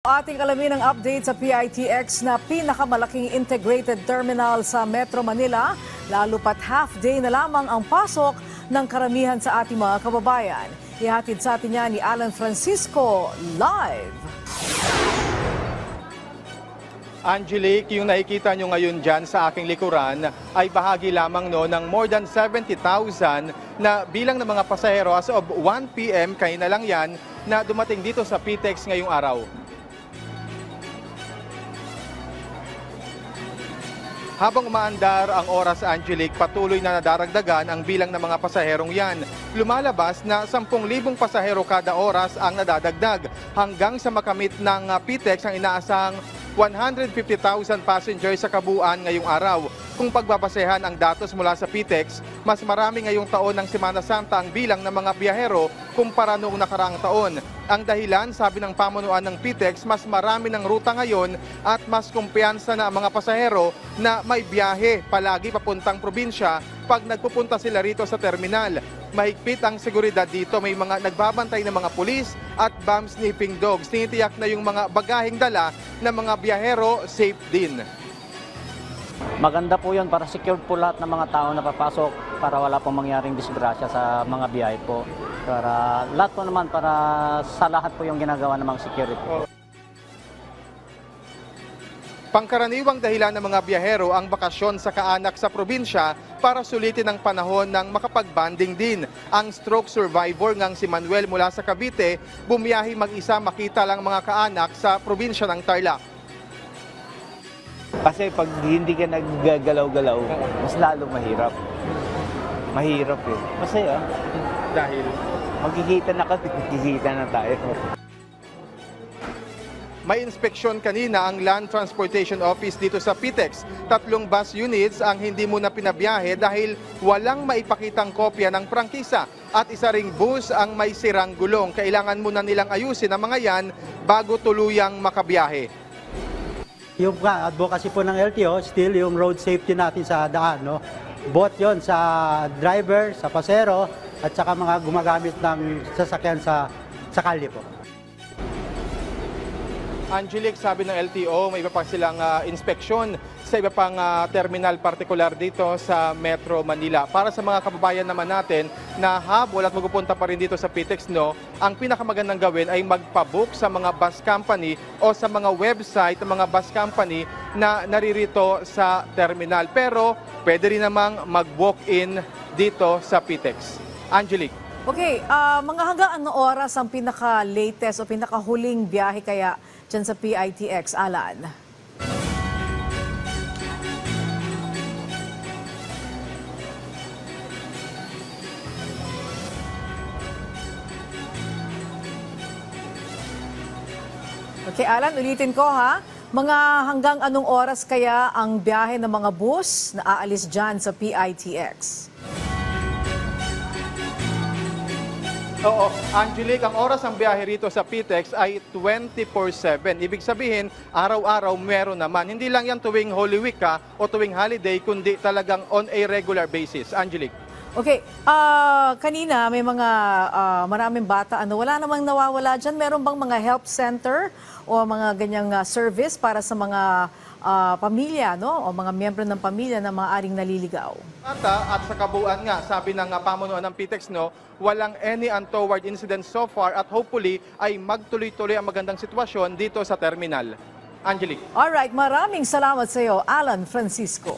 Ating alamin ang update sa PITX na pinakamalaking integrated terminal sa Metro Manila, lalo pat half-day na lamang ang pasok ng karamihan sa ating mga kababayan. Ihatid sa atin niya ni Alan Francisco live. Angelique, yung nakikita nyo ngayon dyan sa aking likuran ay bahagi lamang ng more than 70,000 na bilang ng mga pasahero as of 1 p.m. kayo na lang yan na dumating dito sa PITX ngayong araw. Habang umaandar ang oras, Angelique, patuloy na nadaragdagan ang bilang ng mga pasaherong yan. Lumalabas na 10,000 pasahero kada oras ang nadadagdag hanggang sa makamit ng PITX ang inaasang 150,000 passengers sa kabuuan ngayong araw. Kung pagbabasehan ang datos mula sa PITX, mas marami ngayong taon ng Semana Santa ang bilang ng mga biyahero kumpara noong nakaraang taon. Ang dahilan, sabi ng pamunuan ng PITX, mas marami ng ruta ngayon at mas kumpiyansa na ang mga pasahero na may biyahe palagi papuntang probinsya pag nagpupunta sila rito sa terminal. Mahigpit ang seguridad dito, may mga nagbabantay ng mga pulis at bomb sniffing dogs. Tinitiyak na yung mga bagaheng dala ng mga biyahero safe din. Maganda po yun para secured po lahat ng mga tao na papasok para wala pong mangyaring disgrasya sa mga biyahe po. Para lahat po naman, para sa lahat po yung ginagawa ng mga security. Pangkaraniwang dahilan ng mga biyahero ang bakasyon sa kaanak sa probinsya para sulitin ang panahon ng makapag-banding din. Ang stroke survivor ngang si Manuel mula sa Cavite, bumiyahi mag-isa makita lang mga kaanak sa probinsya ng Tarlac. Kasi pag hindi ka naggagalaw-galaw, mas lalong mahirap. Mahirap eh. Masaya. Dahil? Magkikita na tayo. May inspeksyon kanina ang Land Transportation Office dito sa PITX. 3 bus units ang hindi muna pinabiyahe dahil walang maipakitang kopya ng prangkisa. At isa ring bus ang may sirang gulong. Kailangan muna nilang ayusin ang mga yan bago tuluyang makabiyahe. Yung advocacy po ng LTO, still yung road safety natin sa daan. No? Both yon sa driver, sa pasero, at saka mga gumagamit ng sasakyan sa kalye po. Angelique, sabi ng LTO, may iba pa silang inspeksyon sa iba pang terminal partikular dito sa Metro Manila. Para sa mga kababayan naman natin na habol at magpupunta pa rin dito sa PITX, ang pinakamagandang gawin ay magpabook sa mga bus company o sa mga website ng mga bus company na naririto sa terminal. Pero pwede rin namang mag-walk-in dito sa PITX. Angelique. Okay, mga hanggang ano oras ang pinaka-latest o pinaka-huling biyahe kaya dyan sa PITX, Alan? Okay, Alan, ulitin ko ha. Mga hanggang anong oras kaya ang biyahe ng mga bus na aalis dyan sa PITX? Oo, Angelique, ang oras ng biyahe rito sa PITX ay 24/7. Ibig sabihin, araw-araw meron naman. Hindi lang yan tuwing Holy Week o tuwing holiday, kundi talagang on a regular basis. Angelique. Okay, kanina may mga maraming bata. Wala namang nawawala dyan. Meron bang mga help center o mga ganyang service para sa mga pamilya, o mga miyembro ng pamilya na maaaring naliligaw? At sa kabuuan nga, sabi ng pamunuan ng PITX, walang any untoward incidents so far at hopefully ay magtuloy-tuloy ang magandang sitwasyon dito sa terminal. Angelique. Alright, maraming salamat sa iyo, Alan Francisco.